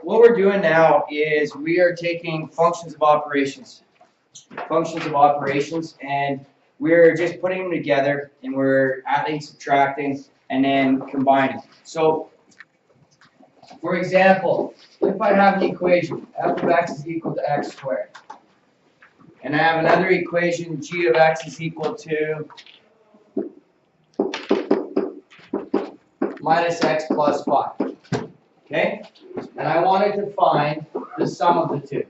what we're doing now is we are taking functions of operations, and we're just putting them together, and we're adding, subtracting, and then combining. So, for example, if I have an equation, f of x is equal to x squared, and I have another equation, g of x is equal to minus x plus 5. Okay? And I wanted to find the sum of the two.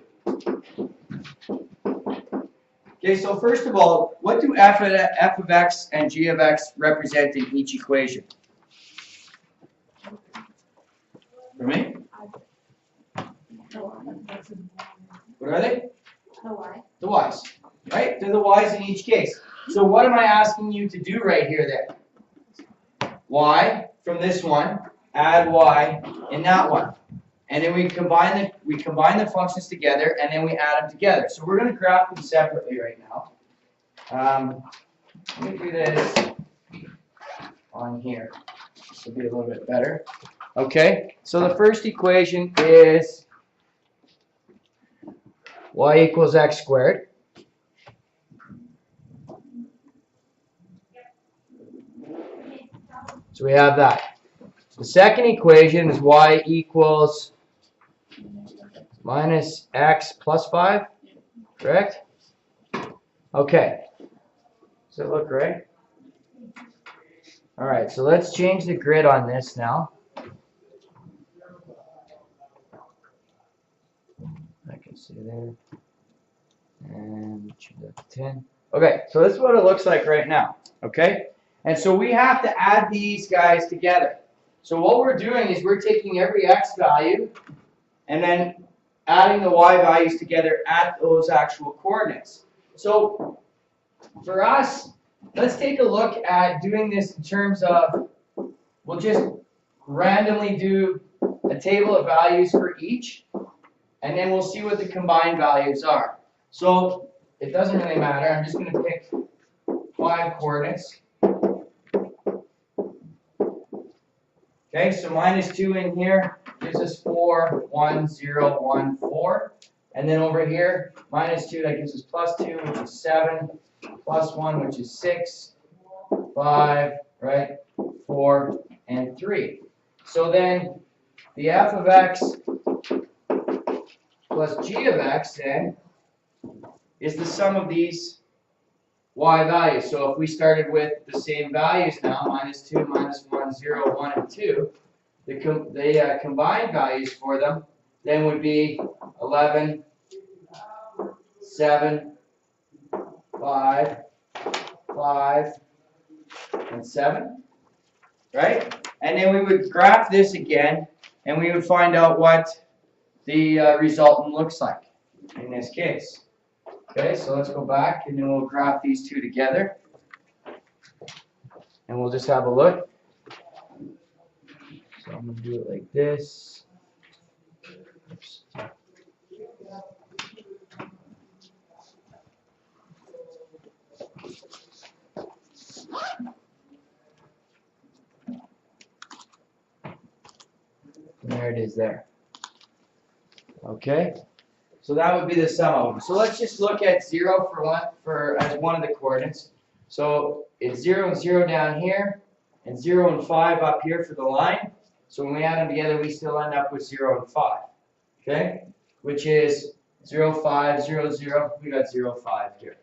Okay, so first of all, what do f of x and g of x represent in each equation? For me? What are they? The y. The y's. Right? They're the y's in each case. So what am I asking you to do right here then? Y from this one, add y in that one. And then we combine the functions together, and then we add them together. So we're going to graph them separately right now. Let me do this on here. This will be a little bit better. Okay, so the first equation is y equals x squared. So we have that. The second equation is y equals minus x plus 5, correct? Okay. Does it look right? All right, so let's change the grid on this now. I can see there. And change that to 10. Okay, so this is what it looks like right now. Okay? And so we have to add these guys together. So what we're doing is we're taking every x value and then adding the y values together at those actual coordinates. So for us, let's take a look at doing this in terms of, we'll just randomly do a table of values for each, and then we'll see what the combined values are. So it doesn't really matter. I'm just going to pick 5 coordinates. Okay, so minus 2 in here gives us 4, 1, 0, 1, 4. And then over here, minus 2, that gives us plus 2, which is 7, plus 1, which is 6, 5, right, 4, and 3. So then the f of x plus g of x then is the sum of these y values. So if we started with the same values now, minus 2, minus 1, 0, 1, and 2, the combined values for them then would be 11, 7, 5, 5, and 7, right? And then we would graph this again, and we would find out what the resultant looks like in this case. Okay, so let's go back, and then we'll graph these two together, and we'll just have a look. So I'm going to do it like this. Oops. There it is there. Okay, so that would be the sum of them. So let's just look at 0 as one of the coordinates. So it's 0 and 0 down here, and 0 and 5 up here for the line. So when we add them together, we still end up with 0 and 5. Okay, which is 0, 5, 0, 0. We got 0, 5 here.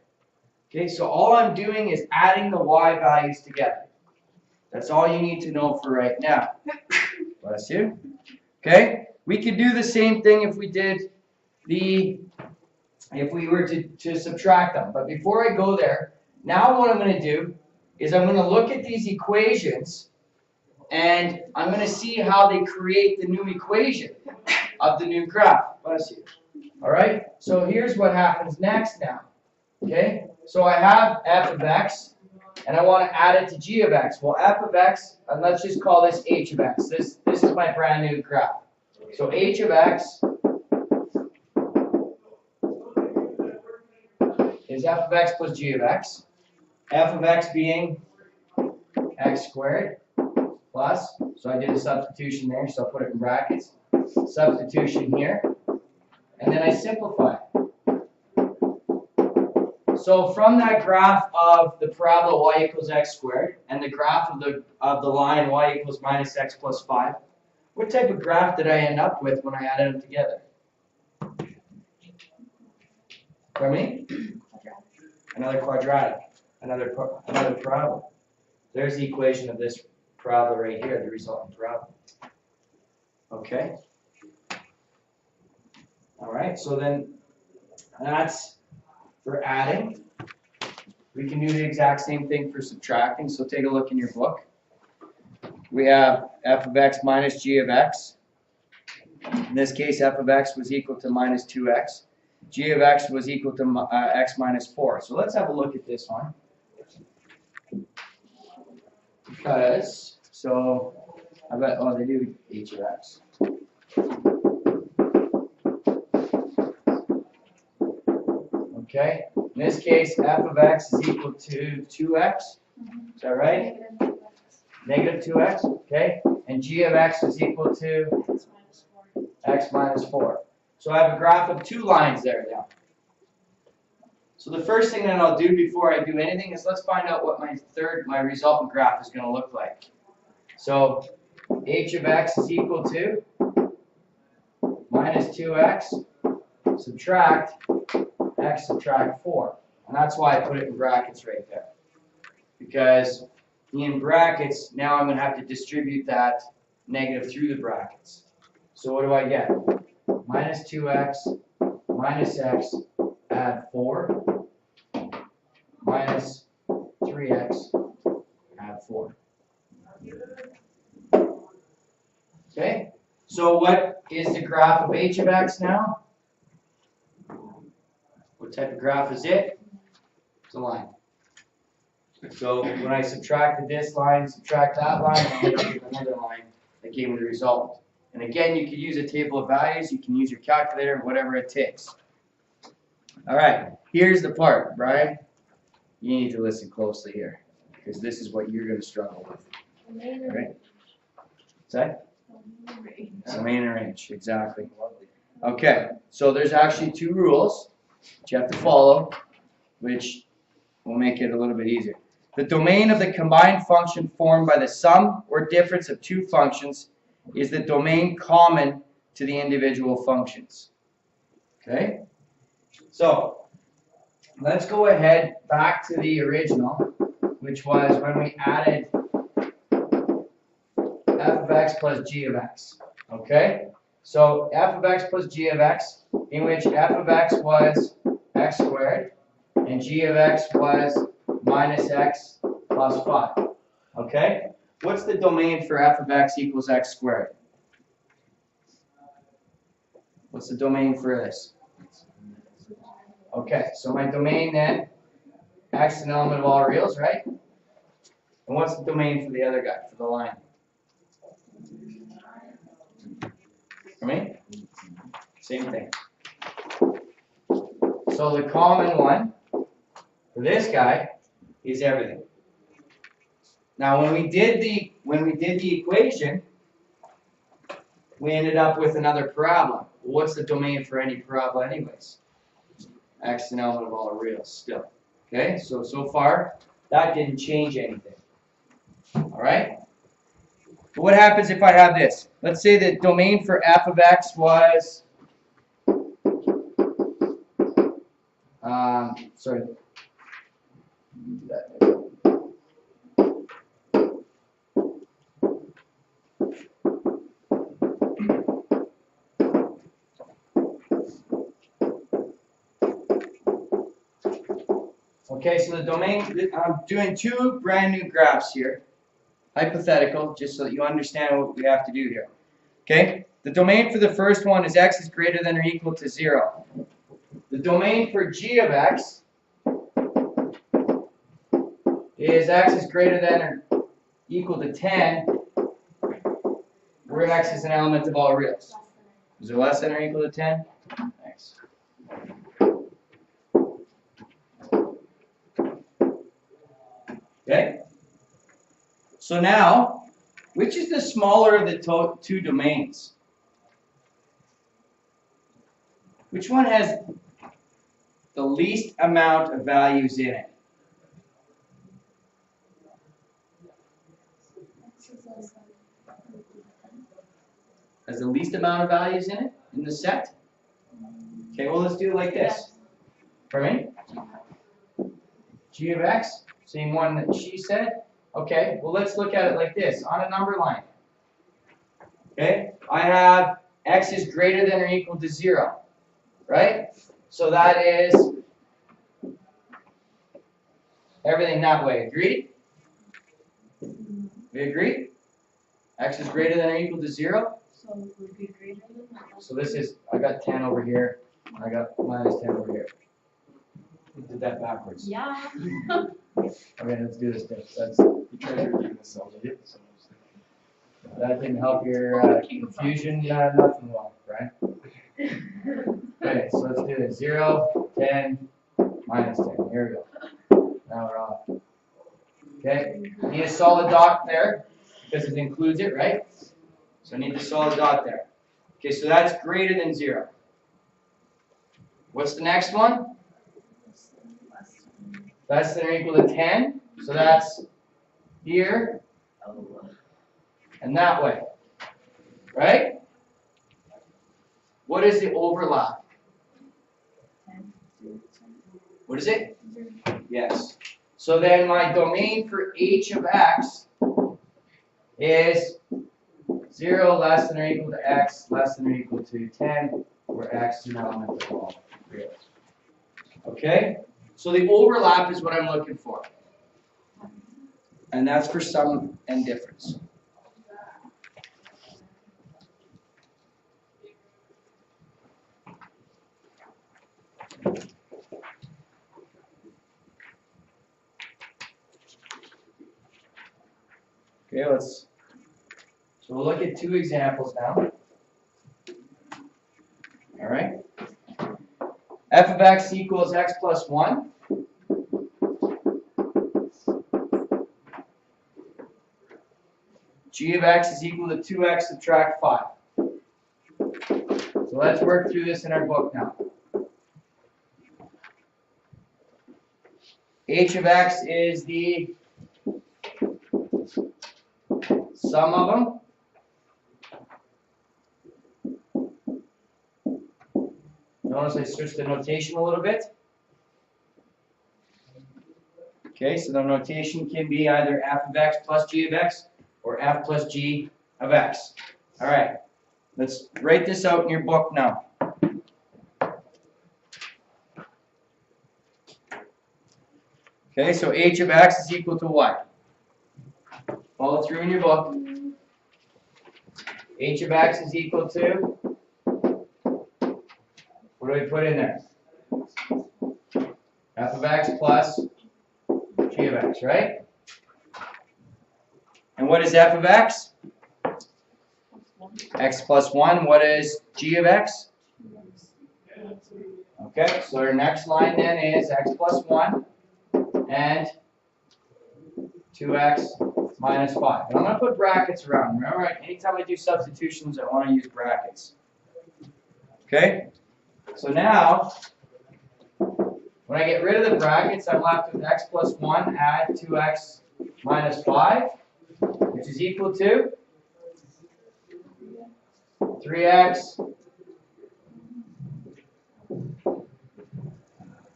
Okay, so all I'm doing is adding the y values together. That's all you need to know for right now. Bless you. Okay, we could do the same thing if we were to subtract them. But before I go there, now what I'm going to do is I'm going to look at these equations, and I'm going to see how they create the new equation of the new graph. Bless you. All right, so here's what happens next now. Okay, so I have f of x, and I want to add it to g of x. Well, f of x, and let's just call this h of x. This is my brand new graph. So h of x is f of x plus g of x. F of x being x squared plus, so I did a substitution there, so I'll put it in brackets, substitution here, and then I simplify. So from that graph of the parabola y equals x squared and the graph of the line y equals minus x plus 5, what type of graph did I end up with when I added them together? Pardon me? Another quadratic, another parabola. There's the equation of this parabola right here, the resultant parabola. Okay? All right, so then that's for adding. We can do the exact same thing for subtracting, so take a look in your book. We have f of x minus g of x. In this case, f of x was equal to minus 2x. G of x was equal to x minus 4. So let's have a look at this one. Because, so, I bet, oh, they do h of x. Okay, in this case, f of x is equal to 2x. Is that right? Negative 2x, okay? And g of x is equal to x minus 4. So I have a graph of two lines there now. So the first thing that I'll do before I do anything is let's find out what my resultant graph is going to look like. So h of x is equal to minus 2x subtract x subtract 4. And that's why I put it in brackets right there. Because in brackets, now I'm going to have to distribute that negative through the brackets. So what do I get? Minus 2x minus x add 4 minus 3x add 4. Okay, so what is the graph of h of x now? What type of graph is it? It's a line. So when I subtracted this line, subtract that line, I ended up with another line that gave me the result. And again, you could use a table of values, you can use your calculator, whatever it takes. All right, here's the part, Brian. You need to listen closely here, because this is what you're going to struggle with. All right? What's that? Domain and range, exactly. Okay, so there's actually two rules that you have to follow, which will make it a little bit easier. The domain of the combined function formed by the sum or difference of two functions is the domain common to the individual functions. Okay? So, let's go ahead back to the original, which was when we added f of x plus g of x. Okay? So, f of x plus g of x, in which f of x was x squared, and g of x was minus x plus 5. Okay? What's the domain for f of x equals x squared? What's the domain for this? Okay, so my domain then, x is an element of all reals, right? And what's the domain for the other guy, for the line? For me? Same thing. So the common one for this guy is everything. Now when we did the equation, we ended up with another parabola. What's the domain for any parabola anyways? X is an element of all reals still. Okay, so far that didn't change anything. Alright? But what happens if I have this? Let's say the domain for f of x was sorry. Okay, so the domain, I'm doing two brand new graphs here, hypothetical, just so that you understand what we have to do here. Okay, the domain for the first one is x is greater than or equal to 0. The domain for g of x is x is greater than or equal to 10, where x is an element of all reals. Is it less than or equal to 10? Thanks. Okay? So now, which is the smaller of the two domains? Which one has the least amount of values in it? Has the least amount of values in it, in the set? Okay, well, let's do it like this. Pardon me? G of x, same one that she said. Okay, well, let's look at it like this, on a number line. Okay, I have x is greater than or equal to 0, right? So that is everything that way. Agreed? We agree? X is greater than or equal to 0? So it would be greater than that. So this is, I got 10 over here, I got minus 10 over here. We did that backwards. Yeah. Okay, let's do this thing. You tried to redeem this cell, did you? That didn't help your confusion, nothing well, right? Okay, so let's do this. 0, 10, minus 10. Here we go. Now we're off. Okay, need a solid dot there because it includes it, right? So I need the solid dot there. Okay, so that's greater than 0. What's the next one? Less than or equal to 10. So that's here and that way. Right? What is the overlap? What is it? Yes. So then my domain for h of x is 0 less than or equal to x less than or equal to 10, where x is an element of all reals. Okay? So the overlap is what I'm looking for. And that's for sum and difference. Okay, so we'll look at 2 examples now. All right. F of x equals x plus 1. G of x is equal to 2x subtract 5. So let's work through this in our book now. H of x is the sum of them. Notice I switched the notation a little bit. Okay, so the notation can be either f of x plus g of x or f plus g of x. All right, let's write this out in your book now. Okay, so h of x is equal to what? Follow through in your book. H of x is equal to, what do we put in there? F of x plus g of x, right? And what is f of x? X plus 1. What is g of x? Okay, so our next line then is x plus 1 and 2x minus 5. And I'm going to put brackets around. Remember, anytime I do substitutions, I want to use brackets. Okay? So now, when I get rid of the brackets, I'm left with x plus 1 add 2x minus 5, which is equal to 3x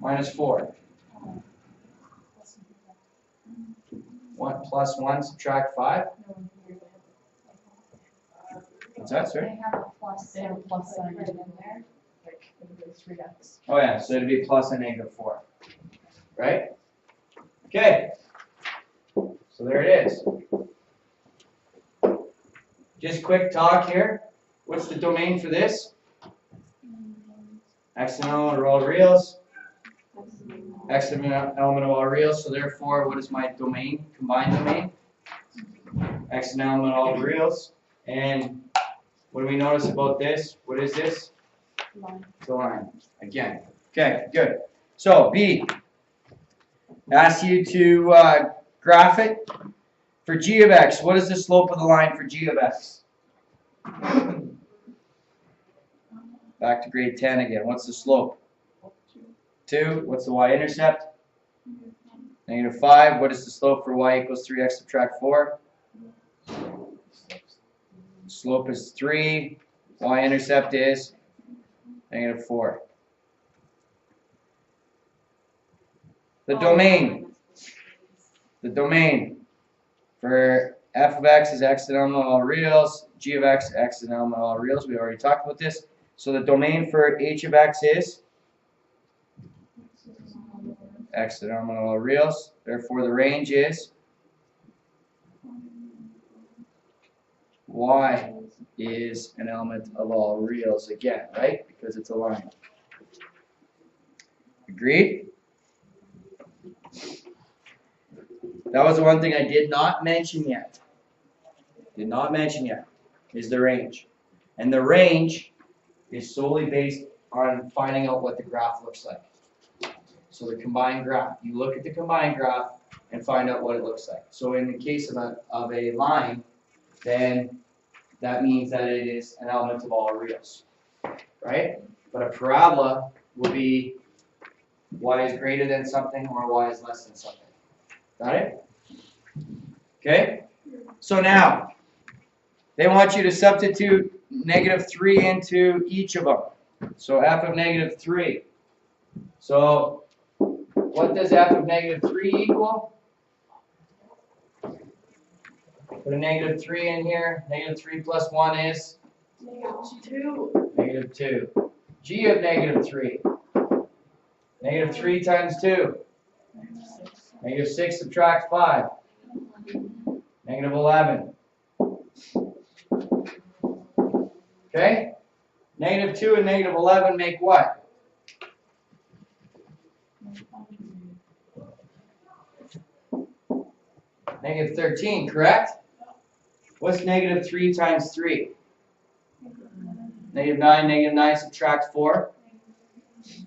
minus 4. 1 plus 1 subtract 5. What's that, sir? They have a plus. They have a plus sign in there. Like it's 3x. Oh yeah, so it'd be plus a negative 4. Right? Okay. So there it is. Just quick talk here. What's the domain for this? X an element of all reals. X an element of all reals. So therefore, what is my domain? Combined domain. X an element of all reals. And what do we notice about this? What is this? Line. It's a line. Again. Okay, good. So B. Ask you to graph it. For g of x, what is the slope of the line for g of x? Back to grade 10 again. What's the slope? 2. What's the y-intercept? -5. What is the slope for y equals 3x subtract 4? Slope is 3. Y-intercept is -4. The domain. The domain for f of x is x in element of all reals. G of x, x in element of all reals. We already talked about this. So the domain for h of x is x in element of all reals. Therefore, the range is y is an element of all reals again, right? Because it's a line. Agreed? That was the one thing I did not mention yet. Is the range. And the range is solely based on finding out what the graph looks like. So the combined graph, you look at the combined graph and find out what it looks like. So in the case of a line, then that means that it is an element of all reals, right? But a parabola will be y is greater than something or y is less than something. Got it? Okay? So now, they want you to substitute -3 into each of them. So f of -3. So what does f of -3 equal? Put a -3 in here. -3 plus 1 is? -2. G of -3. -3 times 2. -6 subtract 5. -11. Okay? -2 and -11 make what? -13, correct? What's -3 times 3? -9, -9 subtract 4.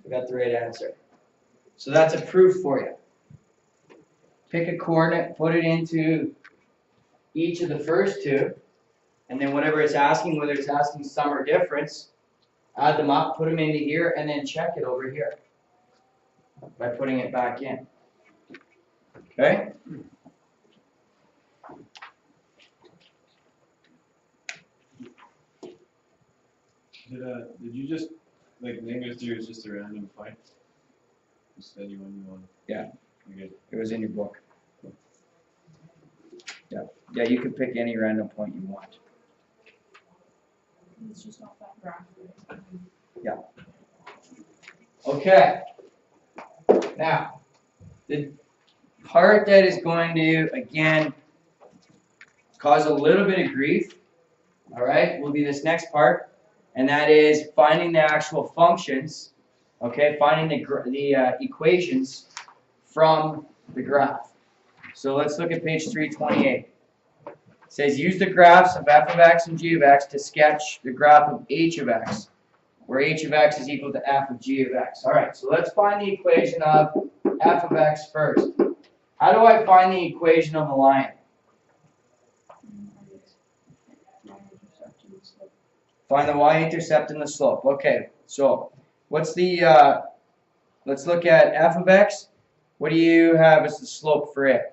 We got the right answer. So that's a proof for you. Pick a coordinate, put it into each of the first two, and then whatever it's asking, whether it's asking sum or difference, add them up, put them into here, and then check it over here by putting it back in. Okay? Did you just, like, -3 is just a random point? Just anyone you want? Yeah. Okay. It was in your book. Yeah. Yeah, you can pick any random point you want. It's just not that graph. Yeah. Okay. Now, the part that is going to, again, cause a little bit of grief, all right, will be this next part, and that is finding the actual functions, okay, finding the equations from the graph. So let's look at page 328. It says use the graphs of f of x and g of x to sketch the graph of h of x, where h of x is equal to f of g of x. All right, so let's find the equation of f of x first. How do I find the equation of a line? Find the y-intercept and the slope. Okay, so what's the, let's look at f of x. What do you have as the slope for it?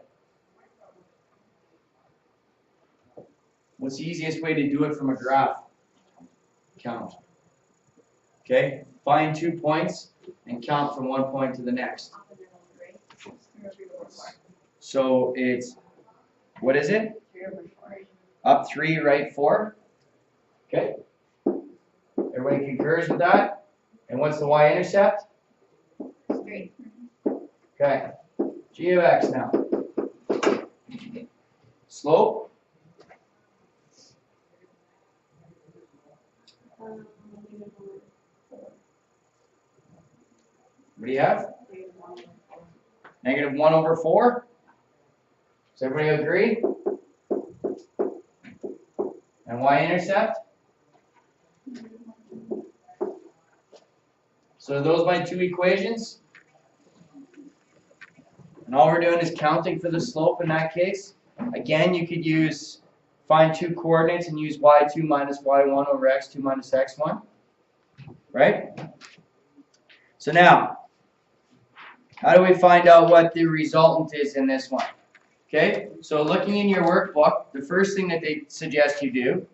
What's the easiest way to do it from a graph? Count. Okay, find 2 points and count from one point to the next. So it's, what is it? Up 3, right 4? Okay. Everybody concurs with that? And what's the y-intercept? 3. Okay. G of x now. Slope? What do you have? -1/4? Does everybody agree? And y-intercept? So are those my 2 equations? And all we're doing is counting for the slope in that case. Again, you could find 2 coordinates and use y2 minus y1 over x2 minus x1. right? So now, how do we find out what the resultant is in this one? Okay, so looking in your workbook, the first thing that they suggest you do,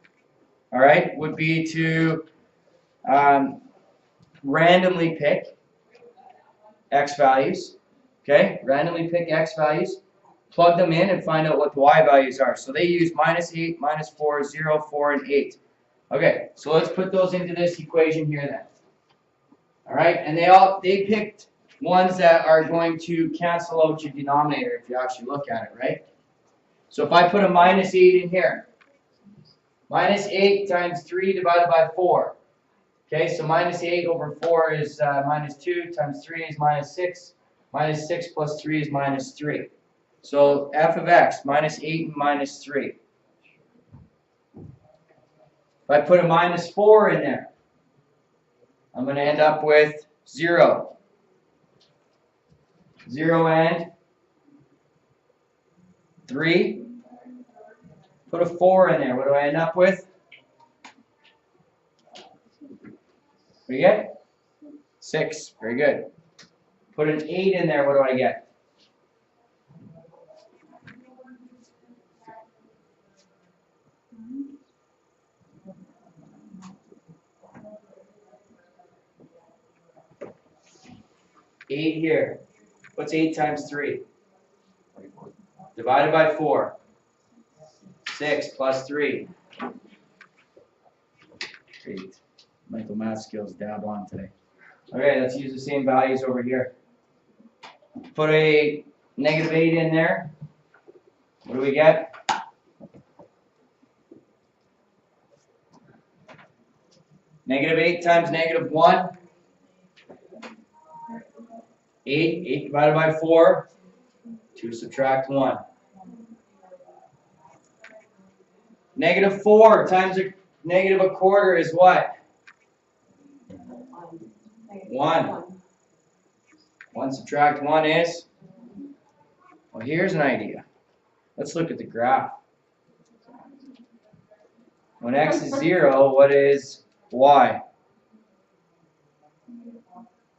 all right, would be to randomly pick x values, okay, randomly pick x values, plug them in and find out what the y values are. So they use -8, -4, 0, 4, and 8. Okay, so let's put those into this equation here then. All right, and they picked ones that are going to cancel out your denominator if you actually look at it, right? So if I put a -8 in here, -8 times 3 divided by 4. Okay, so -8 over 4 is -2 times 3 is -6. -6 plus 3 is -3. So f of x, -8 and -3. If I put a -4 in there, I'm going to end up with 0. 0 and 3. Put a 4 in there. What do I end up with? What do you get? 6. Very good. Put an 8 in there. What do I get? Eight here. What's 8 times 3? Divided by 4. 6 plus 3. 8. Mental math skills dab on today. Okay, let's use the same values over here. Put a -8 in there. What do we get? -8 times -1. 8. 8 divided by 4. 2 subtract 1. -4 times -1/4 is what? 1. 1 subtract 1 is? Well, here's an idea. Let's look at the graph. When x is 0, what is y?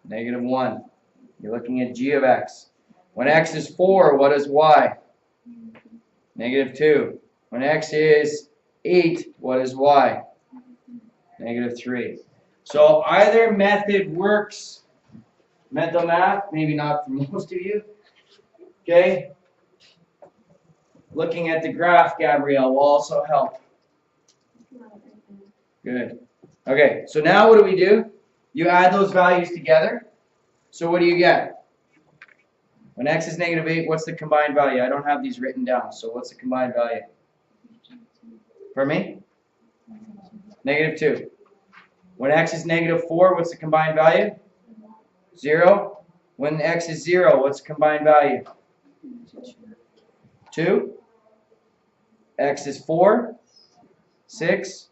-1. You're looking at g of x. When x is 4, what is y? -2. When x is 8, what is y? -3. So either method works. Mental math, maybe not for most of you. Okay? Looking at the graph, Gabrielle, will also help. Good. Okay, so now what do? You add those values together. So what do you get? When x is -8, what's the combined value? I don't have these written down, so what's the combined value? For me? -2. When x is -4, what's the combined value? 0. When x is 0, what's the combined value? 2. X is 4. 6.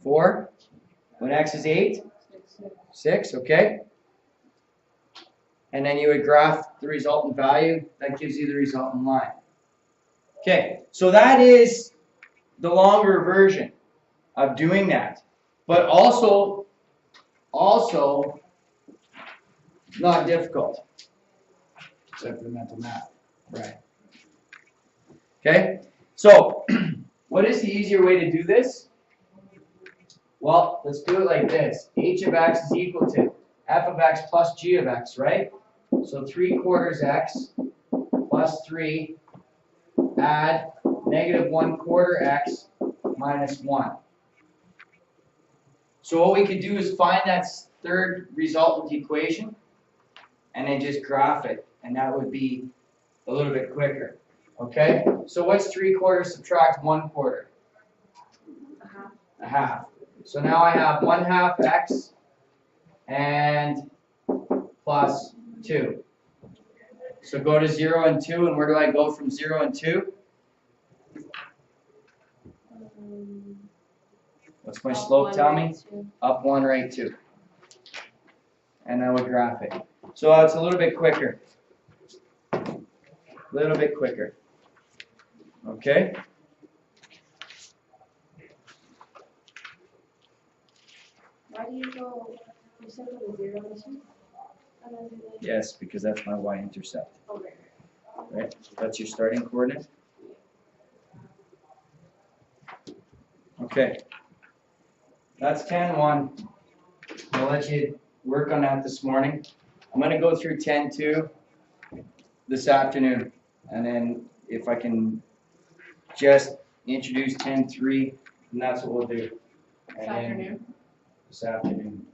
4. When x is 8? 6, okay. And then you would graph the resultant value. That gives you the resultant line. Okay, so that is the longer version of doing that. But also not difficult. Except for the mental math. Right. Okay, so what is the easier way to do this? Well, let's do it like this. H of x is equal to f of x plus g of x, right? So 3/4 x plus 3 add -1/4 x minus 1. So what we could do is find that third resultant equation and then just graph it, and that would be a little bit quicker. Okay? So what's 3/4 subtract 1/4? A half. So now I have 1/2 x and plus 2. So go to 0 and 2, and where do I go from 0 and 2? What's my slope tell me? Up 1, right 2. And I would graph it. So it's a little bit quicker. A little bit quicker. Okay? Why do you go, you said it was 0 mission? And then do the, Yes, because that's my y-intercept, oh, right. right? That's your starting coordinate. Okay. That's 10-1. I'll let you work on that this morning. I'm gonna go through 10-2 this afternoon, and then if I can just introduce 10-3, then that's what we'll do. This afternoon. This afternoon.